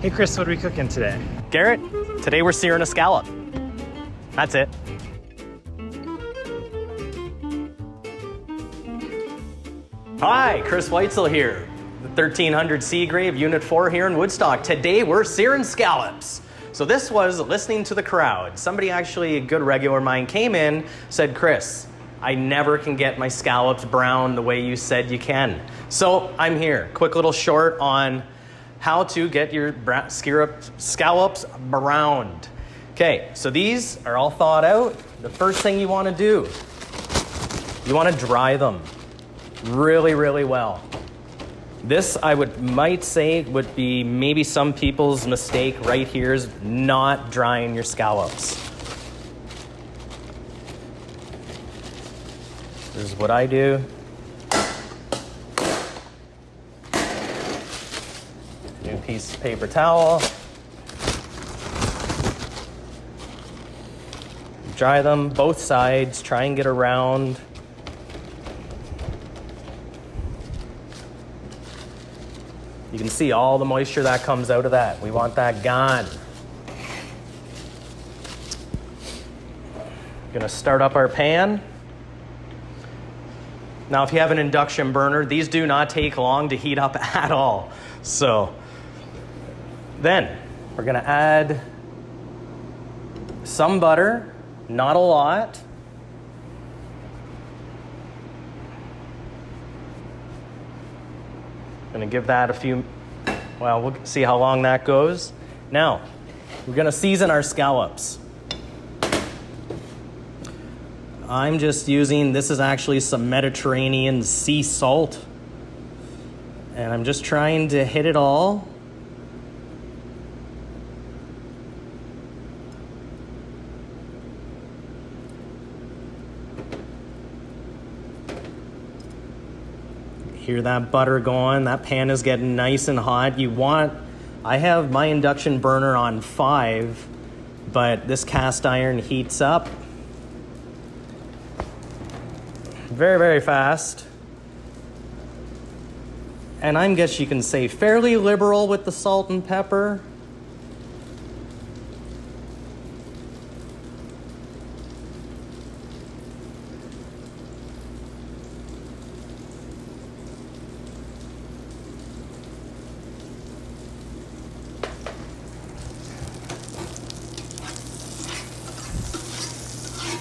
Hey Chris, what are we cooking today? Garrett, today we're searing a scallop. That's it. Hi, Chris Weitzel here, the 1300 Seagrave, Unit 4 here in Woodstock. Today we're searing scallops. So this was listening to the crowd. Somebody actually, a good regular of mine, came in, said, Chris, I never can get my scallops brown the way you said you can. So I'm here, quick little short on how to get your scallops browned. Okay, so these are all thawed out. The first thing you want to do, you want to dry them really, really well. This, might say, would be maybe some people's mistake right here is not drying your scallops. This is what I do. New piece of paper towel. Dry them both sides, try and get around. You can see all the moisture that comes out of that. We want that gone. Gonna start up our pan. Now, if you have an induction burner, these do not take long to heat up at all. So then we're gonna add some butter, not a lot. Gonna give that a few, well, we'll see how long that goes. Now, we're gonna season our scallops. I'm just using, this is actually some Mediterranean sea salt. And I'm just trying to hit it all. Hear that butter going, that pan is getting nice and hot. I have my induction burner on 5, but this cast iron heats up very, very fast. And I guess you can say fairly liberal with the salt and pepper.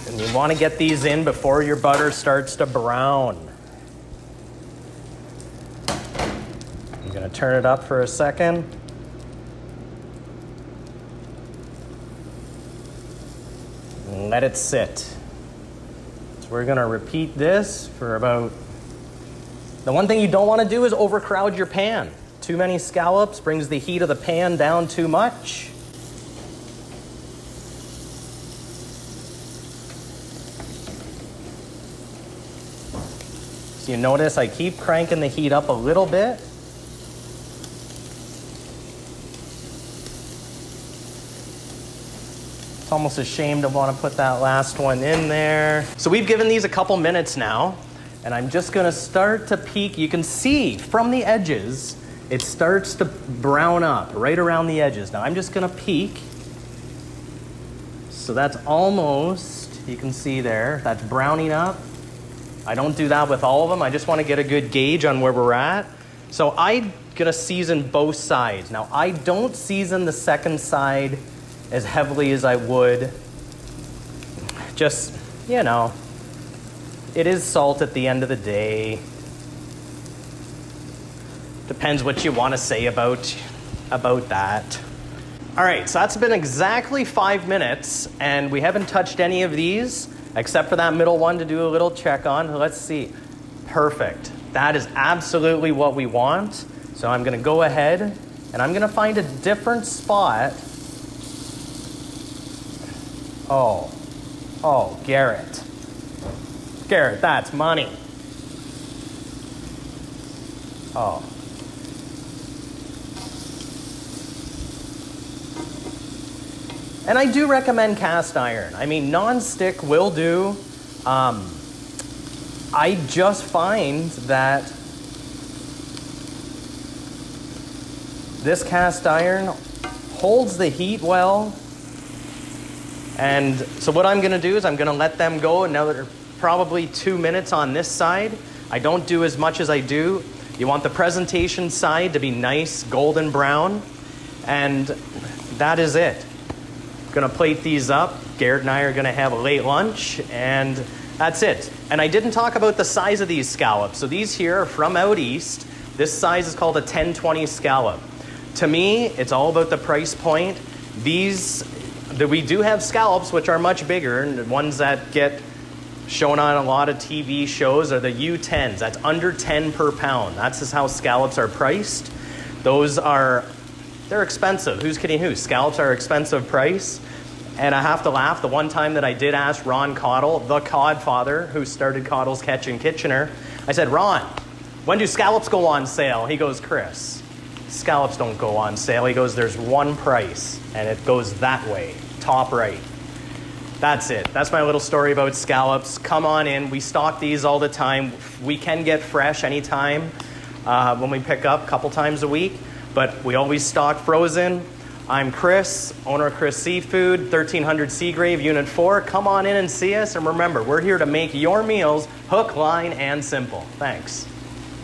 And you want to get these in before your butter starts to brown. I'm going to turn it up for a second. And let it sit. So we're going to repeat this for about... The one thing you don't want to do is overcrowd your pan. Too many scallops brings the heat of the pan down too much. So you notice I keep cranking the heat up a little bit. It's almost a shame to want to put that last one in there. So we've given these a couple minutes now, and I'm just going to start to peek. You can see from the edges, it starts to brown up right around the edges. Now I'm just going to peek. So that's almost, you can see there, that's browning up. I don't do that with all of them. I just want to get a good gauge on where we're at. So I'm going to season both sides. Now, I don't season the second side as heavily as I would. Just, you know, it is salt at the end of the day. Depends what you want to say about that. All right, so that's been exactly 5 minutes, and we haven't touched any of these except for that middle one to do a little check on. Let's see. Perfect. That is absolutely what we want. So I'm going to go ahead and I'm going to find a different spot. Oh, Garrett. Garrett, that's money. Oh. And I do recommend cast iron. I mean, non-stick will do. I just find that this cast iron holds the heat well. And so what I'm gonna do is I'm gonna let them go another probably 2 minutes on this side. I don't do as much as I do. You want the presentation side to be nice golden brown, and that is it. Gonna plate these up. Garrett and I are gonna have a late lunch, and that's it. And I didn't talk about the size of these scallops. So these here are from out east. This size is called a 10-20 scallop. To me, it's all about the price point. We do have scallops which are much bigger, and the ones that get shown on a lot of TV shows are the U10s. That's under 10 per pound. That's just how scallops are priced. They're expensive. Who's kidding who? Scallops are expensive price. And I have to laugh. The one time that I did ask Ron Caudle, the cod father who started Caudle's Catch in Kitchener, I said, Ron, when do scallops go on sale? He goes, Chris, scallops don't go on sale. He goes, there's one price, and it goes that way, top right. That's it. That's my little story about scallops. Come on in. We stock these all the time. We can get fresh anytime when we pick up, a couple times a week, but we always stock frozen. I'm Chris, owner of Chris Seafood, 1300 Seagrave, Unit 4. Come on in and see us, and remember, we're here to make your meals hook, line, and simple. Thanks.